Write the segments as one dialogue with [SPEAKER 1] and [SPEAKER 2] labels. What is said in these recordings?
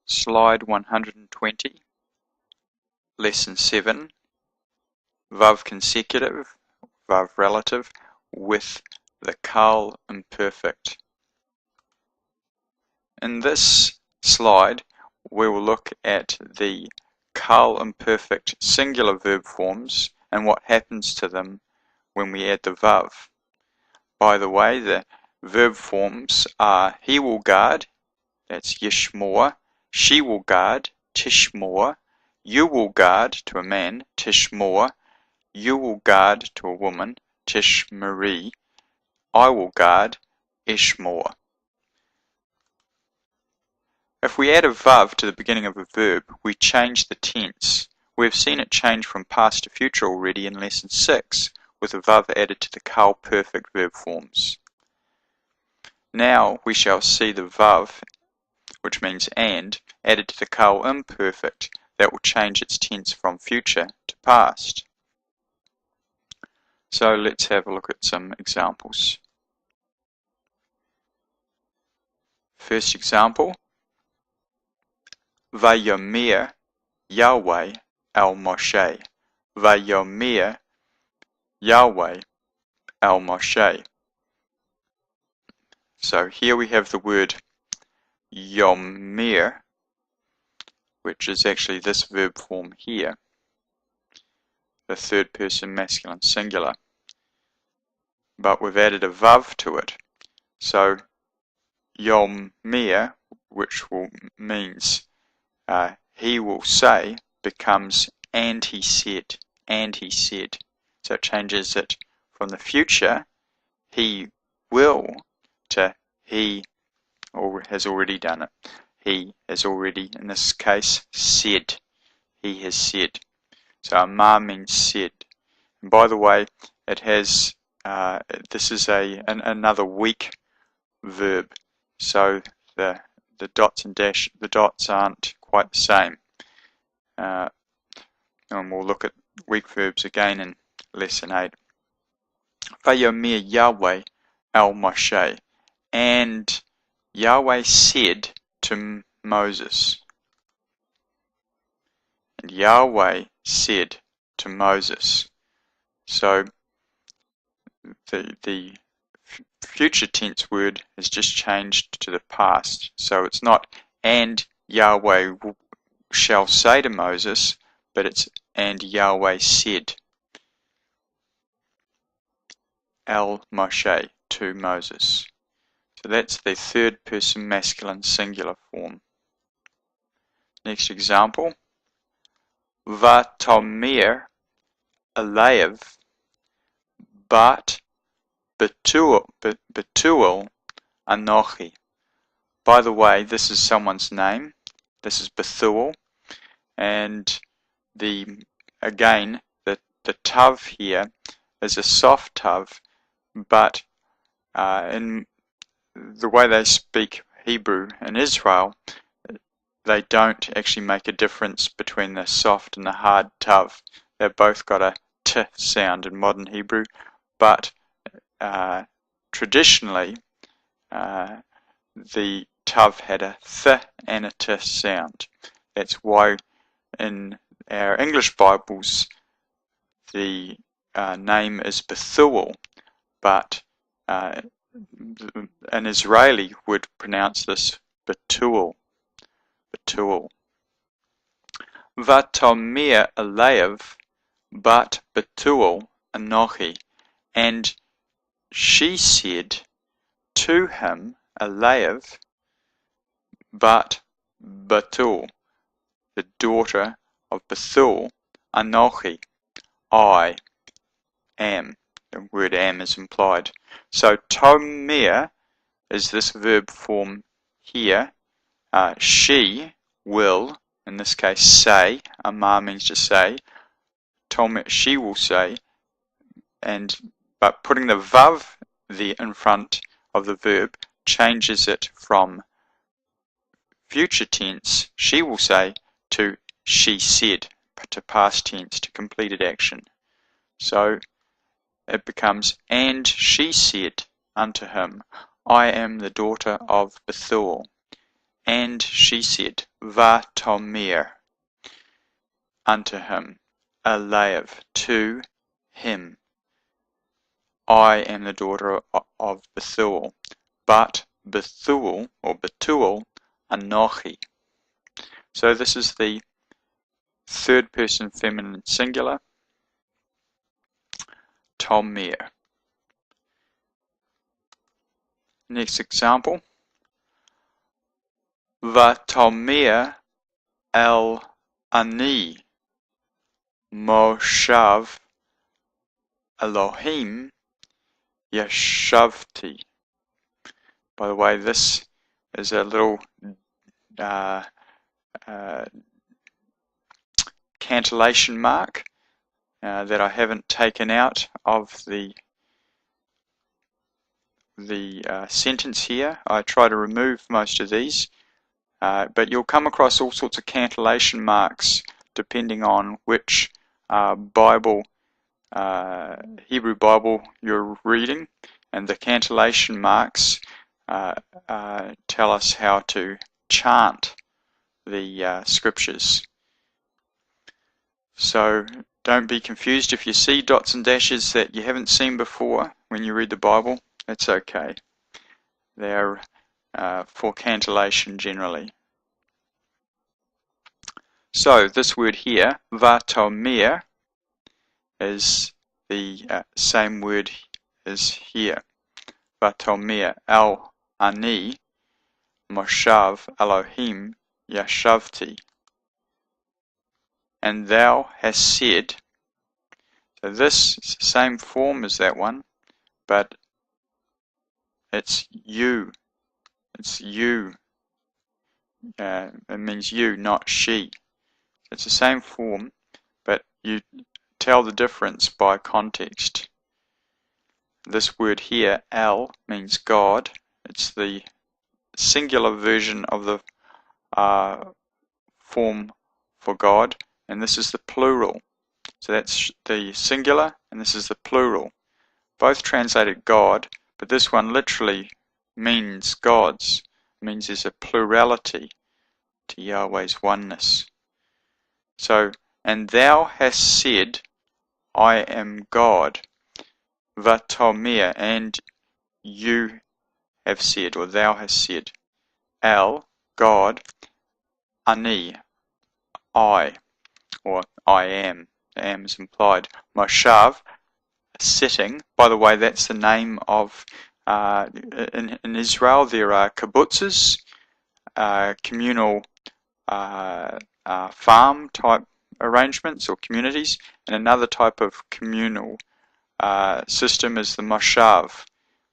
[SPEAKER 1] Slide 120, Lesson 7, Vav consecutive, Vav relative, with the Qal Imperfect. In this slide, we will look at the Qal Imperfect singular verb forms and what happens to them when we add the Vav. By the way, the verb forms are he will guard, that's yishmor, she will guard, tishmor, you will guard to a man, tishmor, you will guard to a woman, tishmari, I will guard, ishmor. If we add a vav to the beginning of a verb, we change the tense. We've seen it change from past to future already in Lesson 6, with a vav added to the Qal Perfect verb forms. Now we shall see the vav, which means and, added to the Qal Imperfect, that will change its tense from future to past. So let's have a look at some examples. First example, Vayomer Yahweh el Moshe. Vayomer Yahweh el Moshe. So here we have the word Yomer, which is actually this verb form here, the third person masculine singular. But we've added a vav to it. So Yomer, which means he will say, becomes and he said, and he said. So it changes it from the future, he will, to he has already done it. He has already, in this case, said. He has said. So amar means said. And by the way, it has, this is another weak verb. So the dots and dash, the dots aren't quite the same. And we'll look at weak verbs again in Lesson 8. Vayomer Yahweh el Moshe. And Yahweh said to Moses. And Yahweh said to Moses. So the future tense word has just changed to the past. So it's not and Yahweh shall say to Moses, but it's and Yahweh said el Moshe, to Moses. So that's the third person masculine singular form. Next example, Vatomer Alev Bat Betuel Anochi. By the way, this is someone's name. This is Bethuel, and again the tav here is a soft tav, but in the way they speak Hebrew in Israel, they don't actually make a difference between the soft and the hard tav. They've both got a t sound in modern Hebrew, but traditionally the tav had a th and a t sound. That's why in our English Bibles the name is Bethuel, but an Israeli would pronounce this Betuel. Betuel. Vatomer Alev bat Betuel Anochi. And she said to him, Alev, but Betuel, the daughter of Bethuel, Anochi, I am. The word am is implied. So tomer is this verb form here. She will, in this case, say. Amar means to say. Tomer, she will say. But putting the vav in front of the verb changes it from future tense, she will say, to she said, to past tense, to completed action. So it becomes, and she said unto him, I am the daughter of Bethuel. And she said, Vatomir, unto him. Alev, to him. I am the daughter of Bethuel, but Bethuel, or Betuel, Anochi. So this is the third person feminine singular, Tomir. Next example, Vatomir el Ani, Moshav Elohim Yashavti. By the way, this is a little cantillation mark that I haven't taken out of the sentence here. I try to remove most of these, but you'll come across all sorts of cantillation marks depending on which Bible, Hebrew Bible you're reading, and the cantillation marks tell us how to chant the scriptures. So don't be confused if you see dots and dashes that you haven't seen before when you read the Bible. It's okay. They're for cantillation generally. So this word here, Vatomir, is the same word as here. Vatomir el Ani, Moshav Elohim Yashavti. And thou hast said, so this is the same form as that one, but it's you. It's you. It means you, not she. It's the same form, but you tell the difference by context. This word here, El, means God. It's the singular version of the form for God, and this is the plural. So that's the singular, and this is the plural. Both translated God, but this one literally means gods. It means there's a plurality to Yahweh's oneness. So, and thou hast said, I am God. Vatomir, and you have said, or thou hast said. El, God. Ani, I, or I am. The am is implied. Moshav, sitting. By the way, that's the name of, in Israel, there are kibbutzes, communal farm type arrangements or communities, and another type of communal system is the moshav,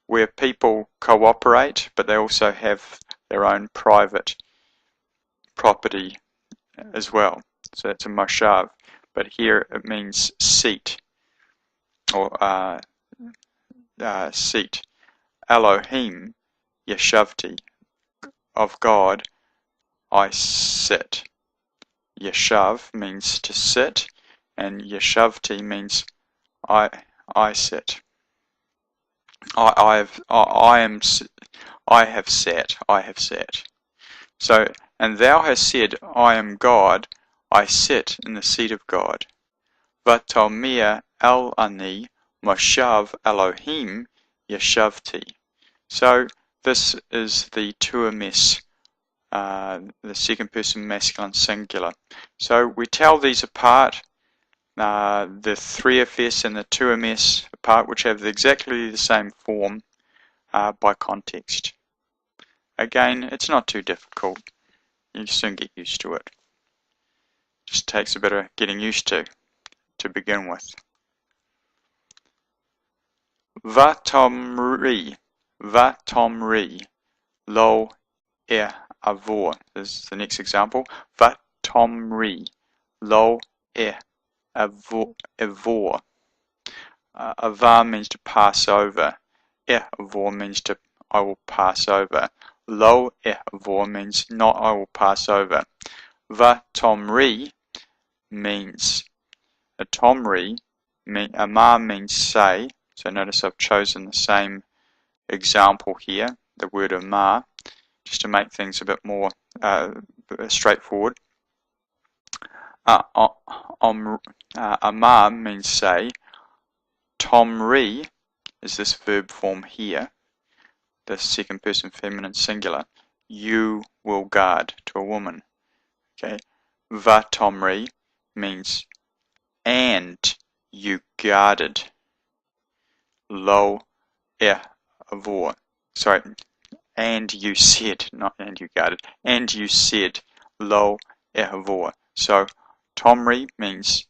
[SPEAKER 1] where people cooperate, but they also have their own private property as well. So that's a moshav, but here it means seat, or seat. Elohim Yeshavti, of God I sit. Yeshav means to sit, and Yeshavti means I sit. I have sat. So, and thou hast said, I am God, I sit in the seat of God. Vatomir el Ani, Moshav Elohim Yeshavti. So this is the tuames, the second person masculine singular. So we tell these apart, the 3FS and the 2MS apart, which have exactly the same form, by context. Again, it's not too difficult. You soon get used to it. Just takes a bit of getting used to begin with. Vatomri, lo avor. This is the next example. Vatomri, lo avor. Avar means to pass over. Avor means to I will pass over. Lo avor means not I will pass over. Vatomri means tomri. Amar means say. So notice I've chosen the same example here, the word amar, just to make things a bit more straightforward. Amar means say. Tomri is this verb form here, the second person feminine singular. You will guard, to a woman. Okay. Va tomri means and you guarded. Lo avor. Sorry, and you said, not and you guarded. And you said, lo avor. So tomri means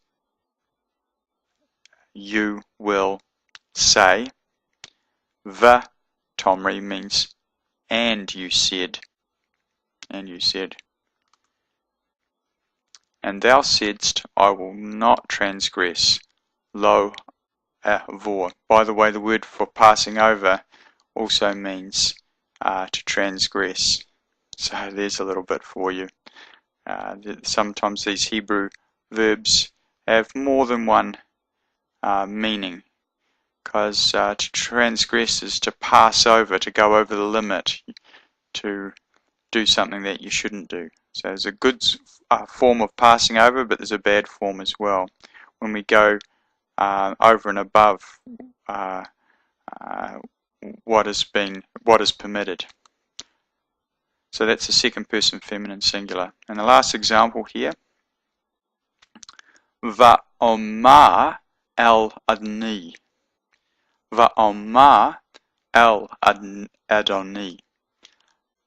[SPEAKER 1] you will say. Va tomri means and you said. And you said. And thou saidst, I will not transgress. Lo avor. By the way, the word for passing over also means to transgress. So there's a little bit for you. Sometimes these Hebrew verbs have more than one meaning, because to transgress is to pass over, to go over the limit, to do something that you shouldn't do. So there's a good form of passing over, but there's a bad form as well. When we go over and above what is permitted. So that's the second person feminine singular. And the last example here, Va'omar el-adni. Va'omar el-adoni.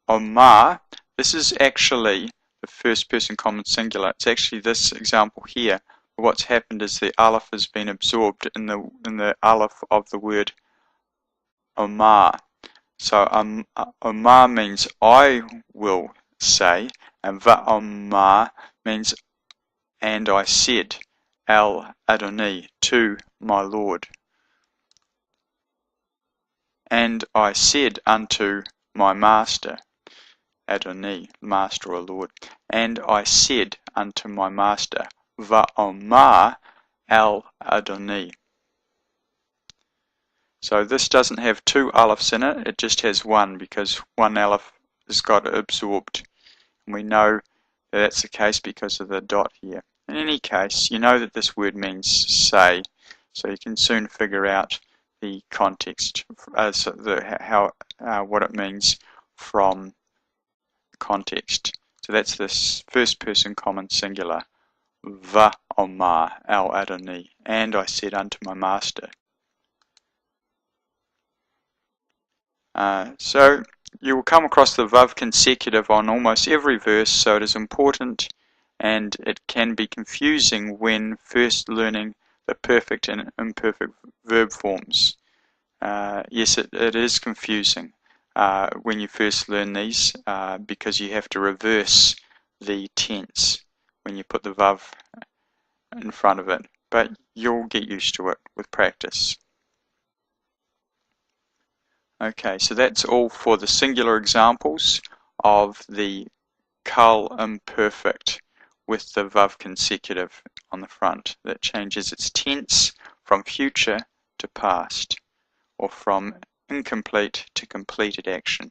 [SPEAKER 1] Omar, this is actually the first person common singular. It's actually this example here. But what's happened is the aleph has been absorbed in the aleph of the word Omar. So Omar means I will say, and Va'omar means and I said, El Adoni, to my Lord. And I said unto my master, Adoni, master or Lord. And I said unto my master, Va'omar El Adoni. So this doesn't have two alephs in it, it just has one, because one aleph has got absorbed. And we know that that's the case because of the dot here. In any case, you know that this word means say, so you can soon figure out the context, what it means from context. So that's this first person common singular, Va'omar el Adoni, and I said unto my master. So you will come across the Vav consecutive on almost every verse, so it is important, and it can be confusing when first learning the perfect and imperfect verb forms. Yes, it is confusing when you first learn these because you have to reverse the tense when you put the Vav in front of it, but you'll get used to it with practice. Okay, so that's all for the singular examples of the Qal Imperfect with the Vav consecutive on the front that changes its tense from future to past, or from incomplete to completed action.